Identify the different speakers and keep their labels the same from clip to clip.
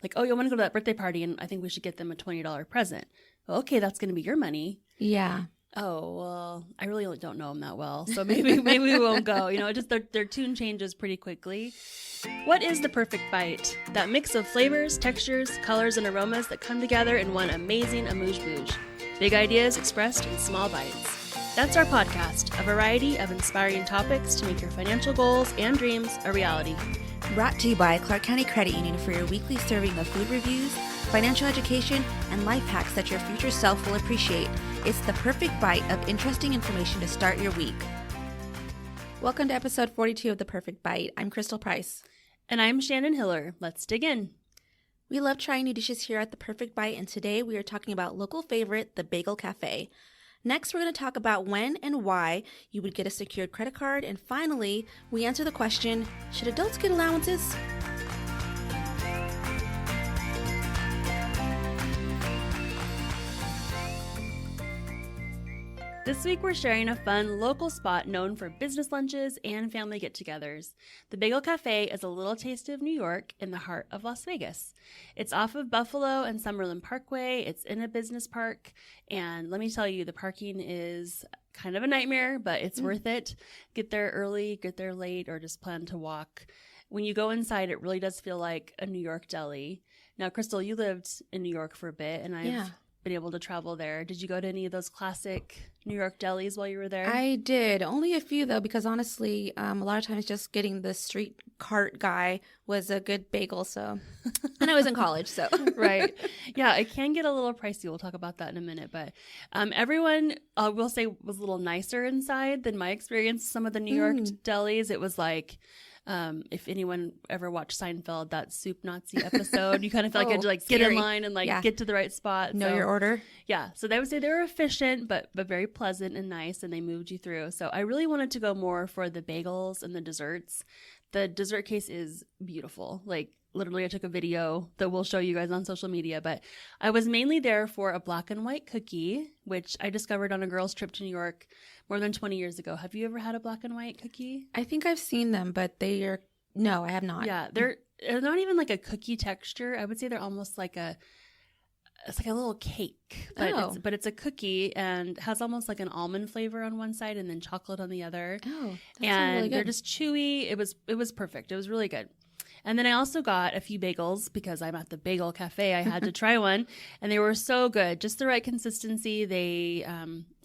Speaker 1: Like, oh, you want to go to that birthday party and I think we should get them a $20 present. Well, okay, that's going to be your money.
Speaker 2: Yeah.
Speaker 1: Oh, well, I really don't know them that well. So maybe we won't go. Just their tune changes pretty quickly. What is the perfect bite? That mix of flavors, textures, colors, and aromas that come together in one amazing amuse-bouche. Big ideas expressed in small bites. That's our podcast, a variety of inspiring topics to make your financial goals and dreams a reality.
Speaker 2: Brought to you by Clark County Credit Union for your weekly serving of food reviews, financial education, and life hacks that your future self will appreciate. It's the perfect bite of interesting information to start your week. Welcome to episode 42 of The Perfect Bite. I'm Crystal Price.
Speaker 1: And I'm Shannon Hiller. Let's dig in.
Speaker 2: We love trying new dishes here at The Perfect Bite, and today we are talking about local favorite, the Bagel Cafe. Next, we're going to talk about when and why you would get a secured credit card. And finally, we answer the question, should adults get allowances?
Speaker 1: This week we're sharing a fun local spot known for business lunches and family get-togethers. The Bagel Cafe is a little taste of New York in the heart of Las Vegas. It's off of Buffalo and Summerlin Parkway. It's in a business park, and let me tell you, the parking is kind of a nightmare, but it's worth it. Get there early, get there late, or just plan to walk. When you go inside, it really does feel like a New York deli. Now, Crystal, you lived in New York for a bit, and I've been able to travel there. Did you go to any of those classic New York delis while you were there?
Speaker 2: I did. Only a few, though, because honestly, a lot of times just getting the street cart guy was a good bagel. So, and I was in college, so.
Speaker 1: Right. Yeah, it can get a little pricey. We'll talk about that in a minute. But everyone, will say, was a little nicer inside than my experience. Some of the New York delis, it was like, if anyone ever watched Seinfeld, that soup Nazi episode, you kind of feel like you had to get in line and get to the right spot.
Speaker 2: Know your order.
Speaker 1: Yeah. So they would say they were efficient, but very pleasant and nice, and they moved you through. So I really wanted to go more for the bagels and the desserts. The dessert case is beautiful. Literally, I took a video that we'll show you guys on social media, but I was mainly there for a black and white cookie, which I discovered on a girls' trip to New York more than 20 years ago. Have you ever had a black and white cookie?
Speaker 2: I think I've seen them, but no, I have not.
Speaker 1: Yeah, they're not even like a cookie texture. I would say they're almost like it's like a little cake, but it's a cookie and has almost like an almond flavor on one side and then chocolate on the other.
Speaker 2: Oh, that
Speaker 1: and
Speaker 2: sounds really good.
Speaker 1: They're just chewy. It was perfect. It was really good. And then I also got a few bagels because I'm at the Bagel Cafe. I had to try one, and they were so good. Just the right consistency. They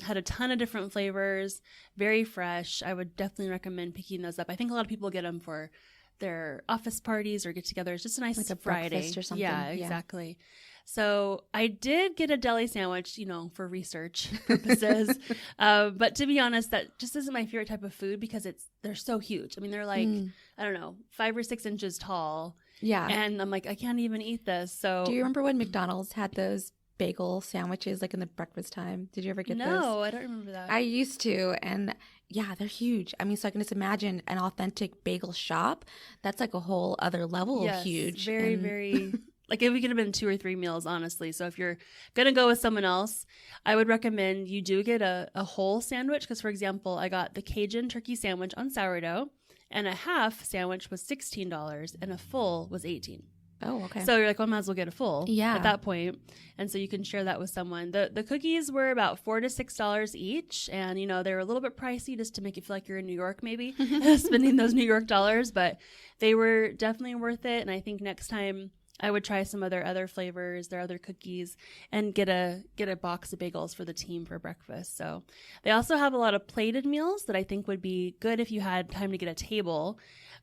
Speaker 1: had a ton of different flavors, very fresh. I would definitely recommend picking those up. I think a lot of people get them for their office parties or get-togethers. Just a nice Friday.
Speaker 2: Breakfast or something.
Speaker 1: Yeah, exactly. So I did get a deli sandwich, for research purposes. But to be honest, that just isn't my favorite type of food because they're so huge. I mean, they're like, I don't know, 5 or 6 inches tall.
Speaker 2: Yeah.
Speaker 1: And I'm like, I can't even eat this. So
Speaker 2: do you remember when McDonald's had those bagel sandwiches in the breakfast time? Did you ever get those?
Speaker 1: No, I don't remember that.
Speaker 2: I used to. And yeah, they're huge. I mean, so I can just imagine an authentic bagel shop. That's like a whole other level of huge.
Speaker 1: Very, very... it could have been 2 or 3 meals, honestly. So if you're going to go with someone else, I would recommend you do get a whole sandwich. Because, for example, I got the Cajun turkey sandwich on sourdough, and a half sandwich was $16, and a full was $18.
Speaker 2: Oh, okay.
Speaker 1: So you're like, well, I might as well get a full
Speaker 2: at
Speaker 1: that point. And so you can share that with someone. The cookies were about $4 to $6 each. And, they were a little bit pricey just to make you feel like you're in New York, maybe, spending those New York dollars. But they were definitely worth it. And I think next time I would try some of their other flavors, their other cookies, and get a box of bagels for the team for breakfast. So they also have a lot of plated meals that I think would be good if you had time to get a table.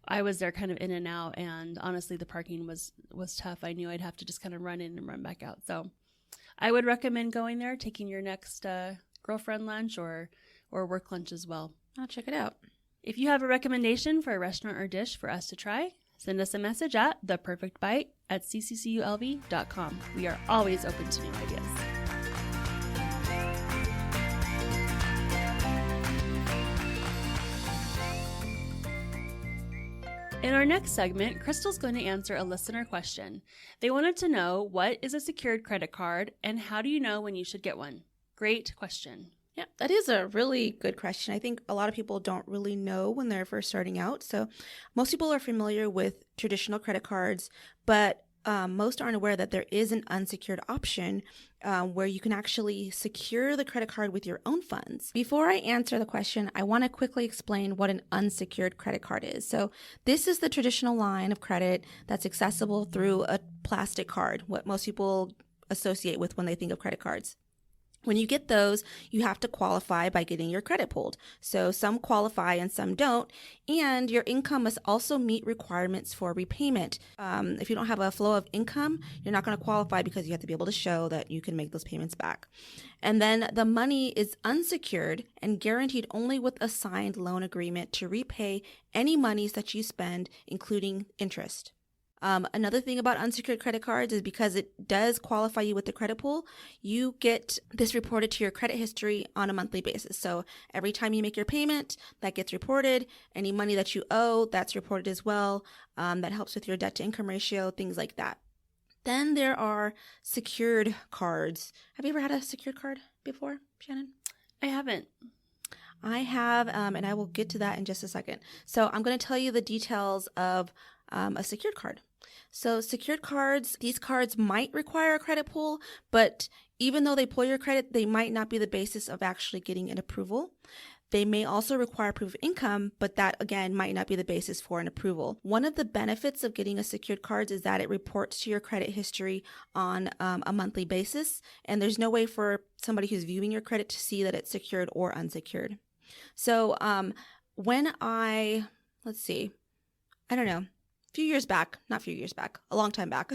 Speaker 1: I was there kind of in and out, and honestly, the parking was tough. I knew I'd have to just kind of run in and run back out. So I would recommend going there, taking your next girlfriend lunch or work lunch as well.
Speaker 2: I'll check it out.
Speaker 1: If you have a recommendation for a restaurant or dish for us to try, send us a message at theperfectbite@cccculv.com. We are always open to new ideas. In our next segment, Crystal's going to answer a listener question. They wanted to know, what is a secured credit card and how do you know when you should get one? Great question.
Speaker 2: Yeah, that is a really good question. I think a lot of people don't really know when they're first starting out. So most people are familiar with traditional credit cards, but most aren't aware that there is an unsecured option where you can actually secure the credit card with your own funds. Before I answer the question, I want to quickly explain what an unsecured credit card is. So this is the traditional line of credit that's accessible through a plastic card, what most people associate with when they think of credit cards. When you get those, you have to qualify by getting your credit pulled. So some qualify and some don't. And your income must also meet requirements for repayment. If you don't have a flow of income, you're not going to qualify because you have to be able to show that you can make those payments back. And then the money is unsecured and guaranteed only with a signed loan agreement to repay any monies that you spend, including interest. Another thing about unsecured credit cards is because it does qualify you with the credit pull, you get this reported to your credit history on a monthly basis. So every time you make your payment, that gets reported. Any money that you owe, that's reported as well. That helps with your debt to income ratio, things like that. Then there are secured cards. Have you ever had a secured card before, Shannon?
Speaker 1: I haven't.
Speaker 2: I have, and I will get to that in just a second. So I'm going to tell you the details of a secured card. So secured cards, these cards might require a credit pull, but even though they pull your credit, they might not be the basis of actually getting an approval. They may also require proof of income, but that again might not be the basis for an approval. One of the benefits of getting a secured card is that it reports to your credit history on a monthly basis, and there's no way for somebody who's viewing your credit to see that it's secured or unsecured. So a long time back,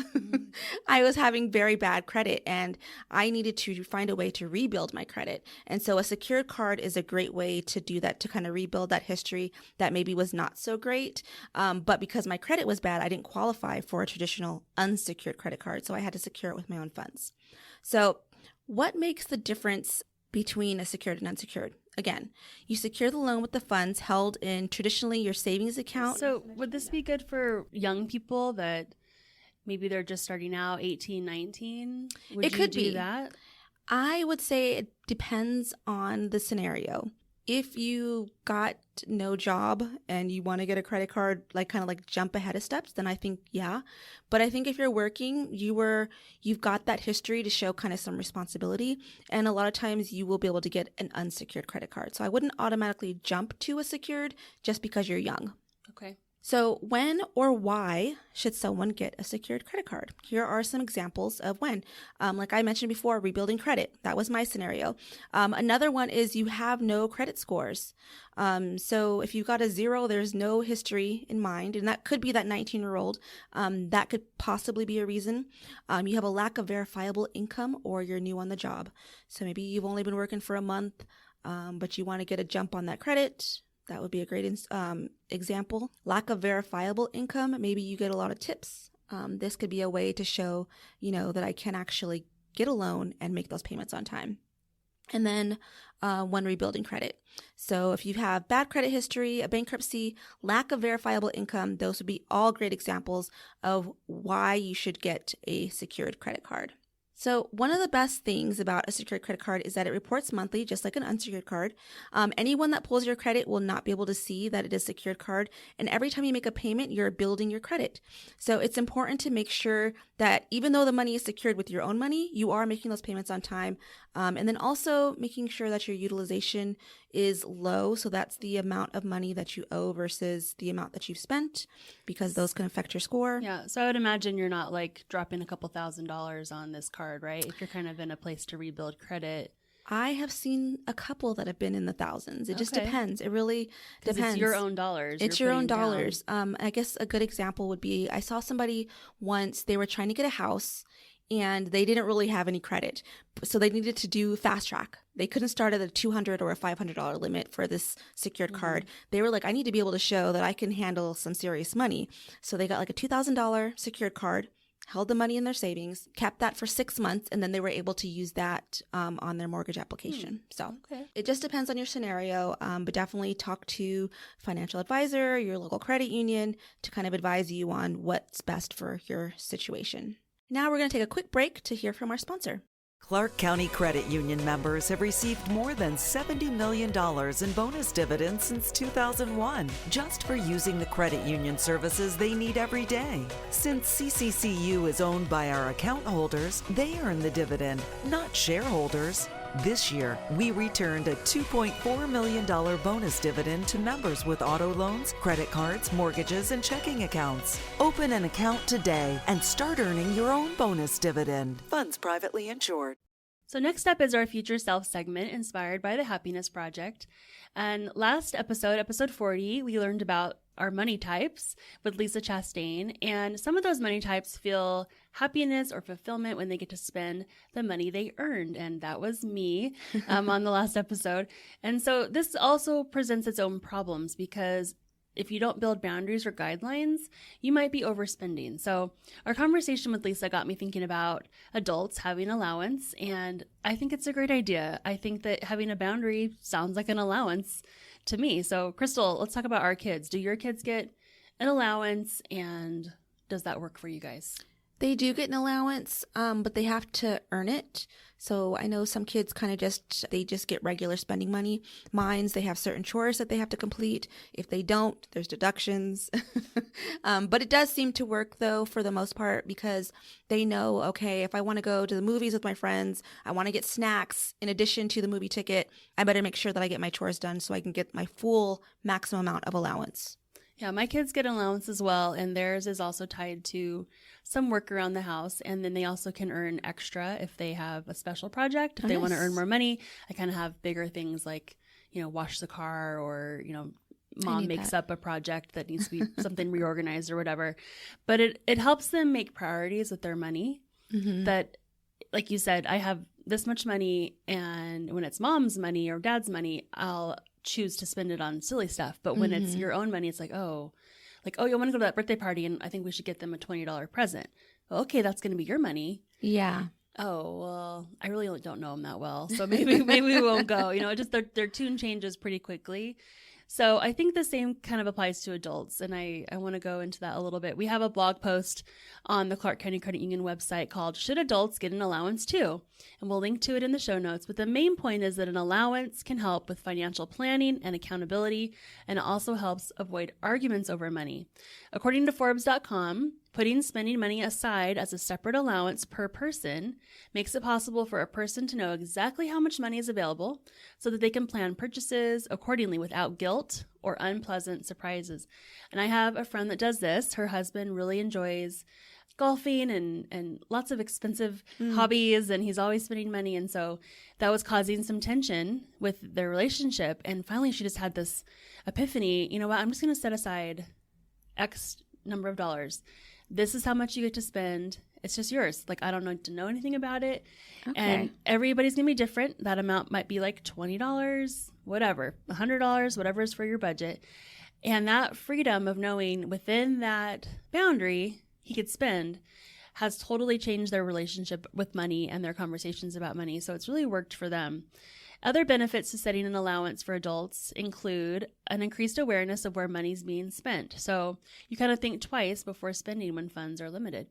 Speaker 2: I was having very bad credit and I needed to find a way to rebuild my credit. And so a secured card is a great way to do that, to kind of rebuild that history that maybe was not so great. But because my credit was bad, I didn't qualify for a traditional unsecured credit card. So I had to secure it with my own funds. So what makes the difference between a secured and unsecured? Again, you secure the loan with the funds held in traditionally your savings account.
Speaker 1: So would this be good for young people that maybe they're just starting out, 18, 19? Would you do that?
Speaker 2: I would say it depends on the scenario. If you got no job and you want to get a credit card, like kind of like jump ahead of steps, then I think, yeah. But I think if you're working, you've got that history to show kind of some responsibility. And a lot of times you will be able to get an unsecured credit card. So I wouldn't automatically jump to a secured just because you're young.
Speaker 1: Okay.
Speaker 2: So when or why should someone get a secured credit card? Here are some examples of when. Like I mentioned before, rebuilding credit. That was my scenario. Another one is you have no credit scores. So if you've got a 0, there's no history in mind, and that could be that 19-year-old. That could possibly be a reason. You have a lack of verifiable income, or you're new on the job. So maybe you've only been working for a month, but you want to get a jump on that credit. That would be a great example. Lack of verifiable income. Maybe you get a lot of tips. This could be a way to show, that I can actually get a loan and make those payments on time. And then when rebuilding credit. So if you have bad credit history, a bankruptcy, lack of verifiable income, those would be all great examples of why you should get a secured credit card. So one of the best things about a secured credit card is that it reports monthly, just like an unsecured card. Anyone that pulls your credit will not be able to see that it is a secured card. And every time you make a payment, you're building your credit. So it's important to make sure that even though the money is secured with your own money, you are making those payments on time. And then also making sure that your utilization is low. So that's the amount of money that you owe versus the amount that you've spent, because those can affect your score.
Speaker 1: Yeah. So I would imagine you're not like dropping a couple $1,000s on this card, right? If you're kind of in a place to rebuild credit.
Speaker 2: I have seen a couple that have been in the thousands. It just depends. It really depends.
Speaker 1: It's your own dollars.
Speaker 2: It's your own dollars. I guess a good example would be, I saw somebody once, they were trying to get a house and they didn't really have any credit. So they needed to do fast track. They couldn't start at a $200 or a $500 limit for this secured card. They were like, I need to be able to show that I can handle some serious money. So they got like a $2,000 secured card, held the money in their savings, kept that for 6 months, and then they were able to use that on their mortgage application. So it just depends on your scenario, but definitely talk to financial advisor, your local credit union, to kind of advise you on what's best for your situation. Now we're going to take a quick break to hear from our sponsor.
Speaker 3: Clark County Credit Union members have received more than $70 million in bonus dividends since 2001, just for using the credit union services they need every day. Since CCCU is owned by our account holders, they earn the dividend, not shareholders. This year, we returned a $2.4 million bonus dividend to members with auto loans, credit cards, mortgages, and checking accounts. Open an account today and start earning your own bonus dividend. Funds privately insured.
Speaker 1: So next up is our Future Self segment inspired by the Happiness Project. And last episode, episode 40, we learned about our money types with Lisa Chastain. And some of those money types feel happiness or fulfillment when they get to spend the money they earned. And that was me on the last episode. And so this also presents its own problems because if you don't build boundaries or guidelines, you might be overspending. So our conversation with Lisa got me thinking about adults having allowance, and I think it's a great idea. I think that having a boundary sounds like an allowance to me. So Crystal, let's talk about our kids. Do your kids get an allowance, and does that work for you guys?
Speaker 2: They do get an allowance, but they have to earn it. So I know some kids kind of just get regular spending money. Mine's, they have certain chores that they have to complete. If they don't, there's deductions. But it does seem to work, though, for the most part, because they know, okay, if I want to go to the movies with my friends, I want to get snacks in addition to the movie ticket, I better make sure that I get my chores done so I can get my full maximum amount of allowance.
Speaker 1: Yeah, my kids get an allowance as well, and theirs is also tied to some work around the house, and then they also can earn extra if they have a special project. If they want to earn more money, I kind of have bigger things like, wash the car, or, mom makes up a project that needs to be something reorganized or whatever. But it helps them make priorities with their money. Mm-hmm. That, like you said, I have this much money, and when it's mom's money or dad's money, I'll choose to spend it on silly stuff. But when it's your own money, it's like, oh, you want to go to that birthday party, and I think we should get them a $20 present. Well, okay, that's going to be your money.
Speaker 2: Yeah.
Speaker 1: Oh, well, I really don't know them that well, so maybe we won't go. Just their tune changes pretty quickly. So I think the same kind of applies to adults, and I want to go into that a little bit. We have a blog post on the Clark County Credit Union website called "Should Adults Get an Allowance Too?" And we'll link to it in the show notes. But the main point is that an allowance can help with financial planning and accountability, and it also helps avoid arguments over money. According to Forbes.com, putting spending money aside as a separate allowance per person makes it possible for a person to know exactly how much money is available so that they can plan purchases accordingly without guilt or unpleasant surprises. And I have a friend that does this. Her husband really enjoys golfing and lots of expensive hobbies, and he's always spending money. And so that was causing some tension with their relationship. And finally, she just had this epiphany. You know what? I'm just going to set aside X number of dollars. This is how much you get to spend. It's just yours. I don't need to know anything about it. Okay. And everybody's going to be different. That amount might be like $20, whatever, $100, whatever is for your budget. And that freedom of knowing within that boundary he could spend has totally changed their relationship with money and their conversations about money. So it's really worked for them. Other benefits to setting an allowance for adults include an increased awareness of where money's being spent. So you kind of think twice before spending when funds are limited.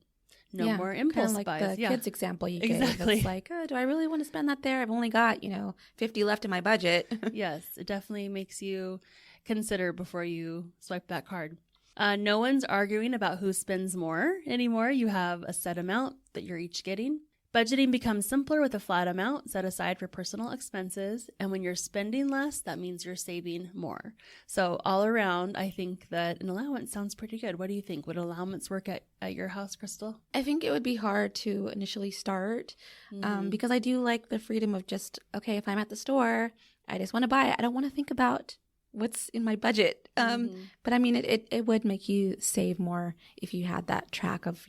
Speaker 1: No more impulse buys.
Speaker 2: Like the kids example you gave. Exactly. It's like, do I really want to spend that there? I've only got, $50 left in my budget.
Speaker 1: Yes, it definitely makes you consider before you swipe that card. No one's arguing about who spends more anymore. You have a set amount that you're each getting. Budgeting becomes simpler with a flat amount set aside for personal expenses. And when you're spending less, that means you're saving more. So all around, I think that an allowance sounds pretty good. What do you think? Would allowance work at your house, Crystal?
Speaker 2: I think it would be hard to initially start because I do like the freedom of just, okay, if I'm at the store, I just want to buy it. I don't want to think about what's in my budget. But I mean, it would make you save more if you had that track of,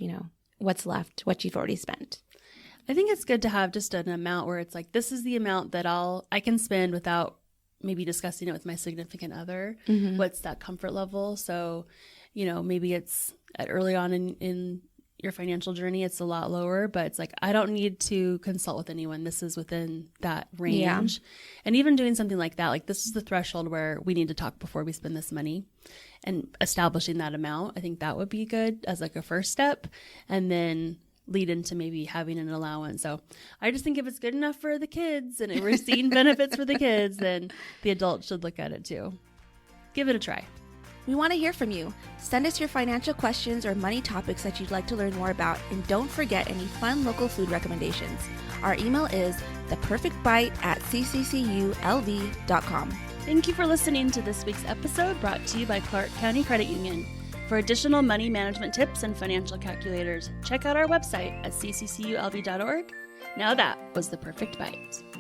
Speaker 2: what's left, what you've already spent.
Speaker 1: I think it's good to have just an amount where it's like, this is the amount that I can spend without maybe discussing it with my significant other. Mm-hmm. What's that comfort level? So, maybe it's early on in your financial journey, it's a lot lower, but it's like, I don't need to consult with anyone. This is within that range. Yeah. And even doing something like that, like this is the threshold where we need to talk before we spend this money, and establishing that amount. I think that would be good as like a first step. And then lead into maybe having an allowance. So I just think if it's good enough for the kids and we're seeing benefits for the kids, then the adults should look at it too. Give it a try.
Speaker 2: We want to hear from you. Send us your financial questions or money topics that you'd like to learn more about, and don't forget any fun local food recommendations. Our email is theperfectbite@ccculv.com.
Speaker 1: Thank you for listening to this week's episode, brought to you by Clark County Credit Union. For additional money management tips and financial calculators, check out our website at ccculv.org. Now that was The Perfect Bite.